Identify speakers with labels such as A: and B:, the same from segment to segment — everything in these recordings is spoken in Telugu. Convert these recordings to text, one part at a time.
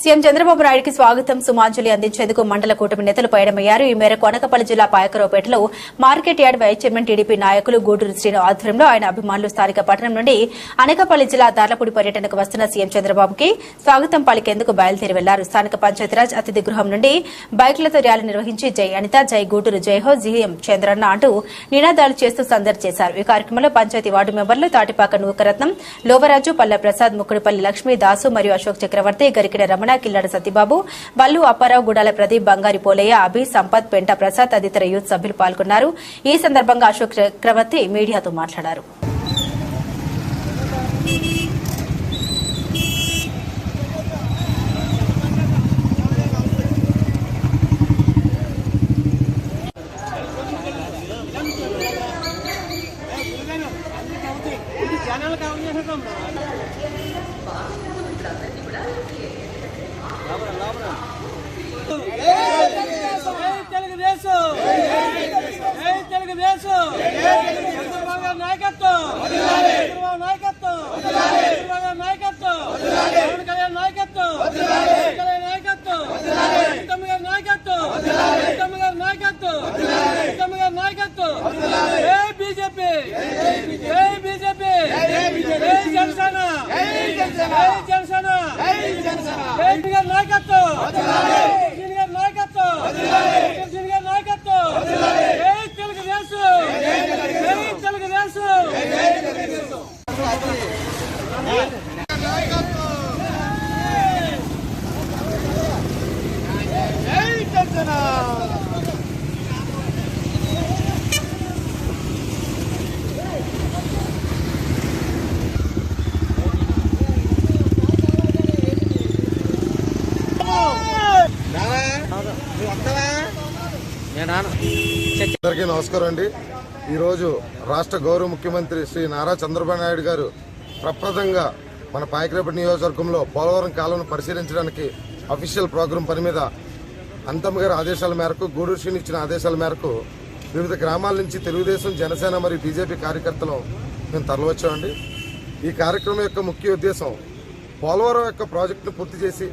A: సీఎం చంద్రబాబు నాయుడుకి స్వాగతం సుమాంజలి అందించేందుకు మండల కూటమి నేతలు పయనమయ్యారు. ఈ మేరకు అనకాపల్లి జిల్లా పాయకరావుపేటలో market yard vice chairman TDP నాయకులు గూడూరు శ్రీను ఆధ్వర్యంలో ఆయన అభిమానులు స్థానిక పట్టణం నుండి అనకాపల్లి జిల్లా దార్లపూడి పర్యటనకు వస్తున్న సీఎం చంద్రబాబుకి స్వాగతం పలికేందుకు బయలుదేరి వెళ్లారు. స్థానిక పంచాయతీరాజ్ అతిథి గృహం నుండి బైక్లతో ర్యాలీ నిర్వహించి జై అనిత, జై గూడూరు, జై హో, సీఎం చంద్రన్న అంటూ నినాదాలు చేస్తూ సందడి చేశారు. ఈ కార్యక్రమంలో పంచాయతీ వార్డు మెంబర్లు తాటిపాక నూకరత్నం, లోవరాజు, పల్లె ప్రసాద్, ముక్కుడిపల్లి లక్ష్మీ, దాసు మరియు అశోక్ చక్రవర్తి, గరికిడ రమణ, కిల్లాడ సత్యబాబు, బల్లు అప్పారావు, గుడాల ప్రదీప్, బంగారి పోలయ్య, అభి, సంపత్, పెంట ప్రసాద్ తదితర యూత్ సభ్యులు పాల్గొన్నారు. ఈ సందర్భంగా అశోక్ చక్రవర్తి మీడియాతో మాట్లాడారు.
B: అందరికీ నమస్కారం అండి. ఈరోజు రాష్ట్ర గౌరవ ముఖ్యమంత్రి శ్రీ నారా చంద్రబాబు నాయుడు గారు ప్రప్రదంగా మన పాయకరావుపేట నియోజకవర్గంలో పోలవరం కాలువను పరిశీలించడానికి అఫీషియల్ ప్రోగ్రాం పని మీద అంతమ్మ గారి ఆదేశాల మేరకు, గూడూరు శ్రీని ఇచ్చిన ఆదేశాల మేరకు వివిధ గ్రామాల నుంచి తెలుగుదేశం, జనసేన మరియు బీజేపీ కార్యకర్తలు మేము తరలివచ్చామండి. ఈ కార్యక్రమం యొక్క ముఖ్య ఉద్దేశం పోలవరం యొక్క ప్రాజెక్టును పూర్తి చేసి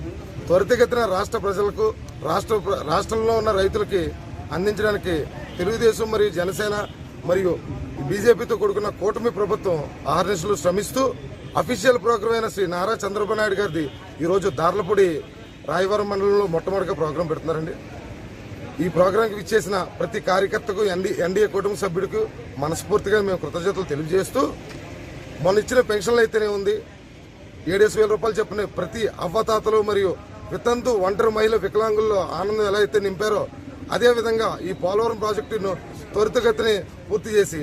B: త్వరితగతిన రాష్ట్ర ప్రజలకు, రాష్ట్రంలో ఉన్న రైతులకి అందించడానికి తెలుగుదేశం మరియు జనసేన మరియు బీజేపీతో కూడుకున్న కూటమి ప్రభుత్వం ఆహర్నిశలు శ్రమిస్తూ అఫీషియల్ ప్రోగ్రాం అయిన శ్రీ నారా చంద్రబాబు నాయుడు గారిది ఈరోజు దార్లపూడి రాయవరం మండలంలో మొట్టమొదటిగా ప్రోగ్రాం పెడుతున్నారండి. ఈ ప్రోగ్రాంకి విచ్చేసిన ప్రతి కార్యకర్తకు, ఎన్డీఏ కుటుంబ సభ్యుడికి మనస్ఫూర్తిగా మేము కృతజ్ఞతలు తెలియజేస్తూ, మొన్న ఇచ్చిన పెన్షన్లు అయితేనే ఉంది, 7,000 రూపాయలు చెప్పిన ప్రతి అవ్వతాతలు మరియు వితంతు, ఒంటరి మహిళ, వికలాంగుల్లో ఆనందం ఎలా అయితే నింపారో అదేవిధంగా ఈ పోలవరం ప్రాజెక్టును త్వరితగతిని పూర్తి చేసి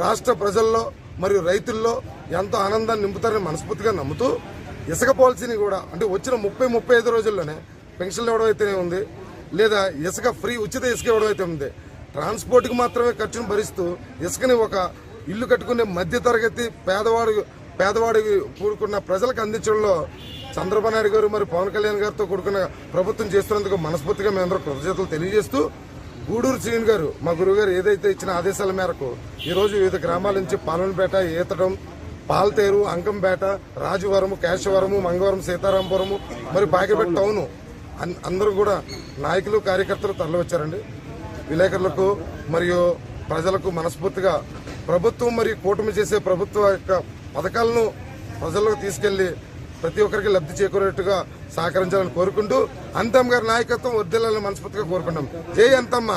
B: రాష్ట్ర ప్రజల్లో మరియు రైతుల్లో ఎంతో ఆనందాన్ని నింపుతారని మనస్ఫూర్తిగా నమ్ముతూ, ఇసుక పాలసీని కూడా అంటే వచ్చిన 30-35 రోజుల్లోనే పెన్షన్లు ఇవ్వడం అయితేనే ఉంది, లేదా ఇసుక ఫ్రీ ఉచిత ఇసుక ఇవ్వడం అయితే ఉంది. ట్రాన్స్పోర్ట్కి మాత్రమే ఖర్చును భరిస్తూ ఇసుకని ఒక ఇల్లు కట్టుకునే మధ్యతరగతి పేదవాడికి కూడుకున్న ప్రజలకు అందించడంలో చంద్రబాబు నాయుడు గారు మరి పవన్ కళ్యాణ్ గారితో కూడుకున్న ప్రభుత్వం చేస్తున్నందుకు మనస్ఫూర్తిగా మేమందరూ కృతజ్ఞతలు తెలియజేస్తూ, గూడూరు శ్రీని గారు మా గురువు గారు ఏదైతే ఇచ్చిన ఆదేశాల మేరకు ఈరోజు వివిధ గ్రామాల నుంచి పాలనపేట, ఈతడం, పాల్తేరు, అంకంపేట, రాజవరము, కేశవరము, మంగవరం, సీతారాంపురము మరియు పాయకరావుపేట టౌన్ అందరూ కూడా నాయకులు, కార్యకర్తలు తరలివచ్చారండి. విలేకరులకు మరియు ప్రజలకు మనస్ఫూర్తిగా ప్రభుత్వం మరియు కూటమి చేసే ప్రభుత్వ యొక్క పథకాలను ప్రజల్లోకి తీసుకెళ్లి ప్రతి ఒక్కరికి లబ్ధి చేకూరేట్టుగా సహకరించాలని కోరుకుంటూ, అంతమ్మ గారి నాయకత్వం వర్ధిల్లాలని మనస్ఫూర్తిగా కోరుకుంటాం. జై అంతమ్మ.